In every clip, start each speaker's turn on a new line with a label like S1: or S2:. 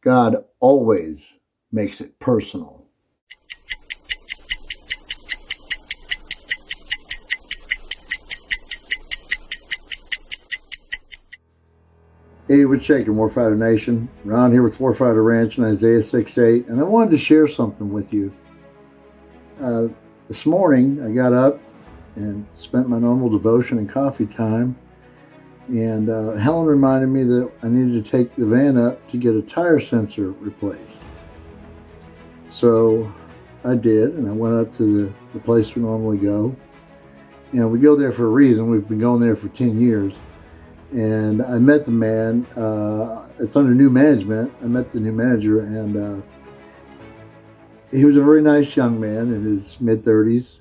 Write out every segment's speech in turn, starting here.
S1: God always makes it personal. Hey, what's shaking, Warfighter Nation? Ron here with Warfighter Ranch and Isaiah 6:8, and I wanted to share something with you. This morning, I got up and spent my normal devotion and coffee time, and Helen reminded me that I needed to take the van up to get a tire sensor replaced. So I did, and I went up to the place we normally go. And we go there for a reason. We've been going there for 10 years. And I met the man. It's under new management. I met the new manager, and he was a very nice young man in his mid-30s.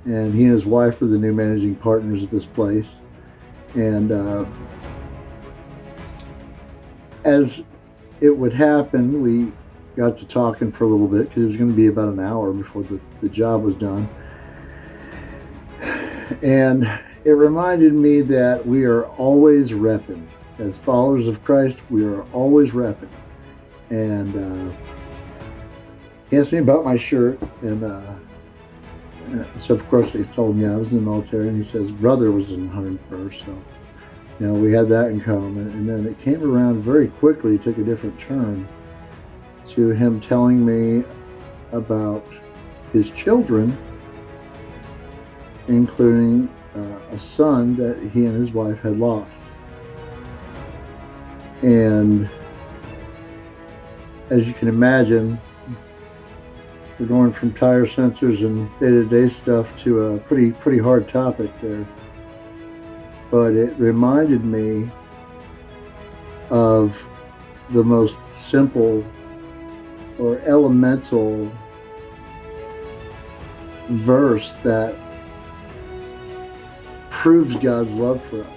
S1: And he and his wife were the new managing partners at this place. And as it would happen, we got to talking for a little bit because it was going to be about an hour before the job was done. And it reminded me that we are always repping. As followers of Christ, we are always repping. And he asked me about my shirt, and so of course he told me I was in the military, and he says brother was in 101st, so we had that in common. And then it came around very quickly, took a different turn to him telling me about his children, including a son that he and his wife had lost. And as you can imagine, we're going from tire sensors and day-to-day stuff to a pretty hard topic there. But it reminded me of the most simple or elemental verse that proves God's love for us.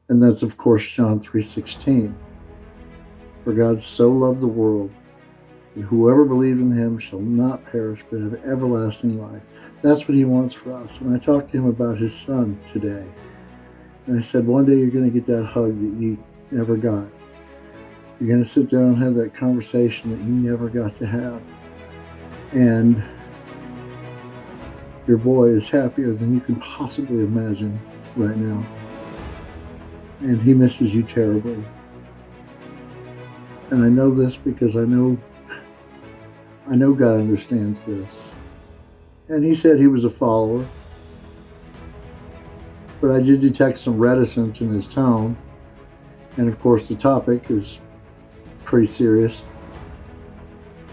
S1: And that's, of course, John 3:16. For God so loved the world that whoever believes in him shall not perish but have everlasting life. That's what he wants for us. And I talked to him about his son today. And I said, one day you're going to get that hug that you never got. You're going to sit down and have that conversation that you never got to have. And your boy is happier than you can possibly imagine right now. And he misses you terribly. And I know this because I know God understands this. And he said he was a follower. But I did detect some reticence in his tone. And of course the topic is pretty serious.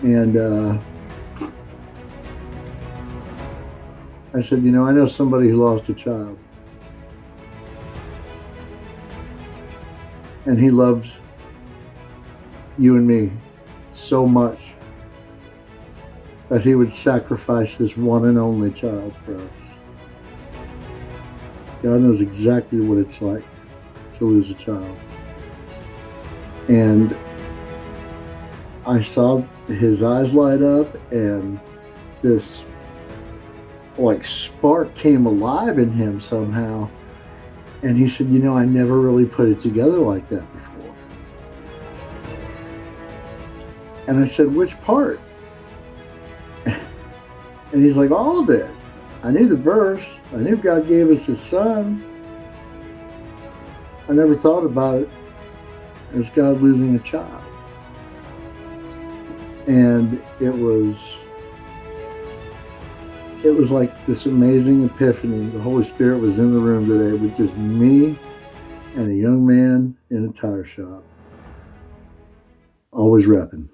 S1: And I said, I know somebody who lost a child. And he loved you and me so much that he would sacrifice his one and only child for us. God knows exactly what it's like to lose a child. And I saw his eyes light up, and this spark came alive in him somehow. And he said, I never really put it together like that before. And I said, which part? And he's like, all of it. I knew the verse. I knew God gave us his son. I never thought about it as God losing a child. And it was like this amazing epiphany. The Holy Spirit was in the room today with just me and a young man in a tire shop. Always repping.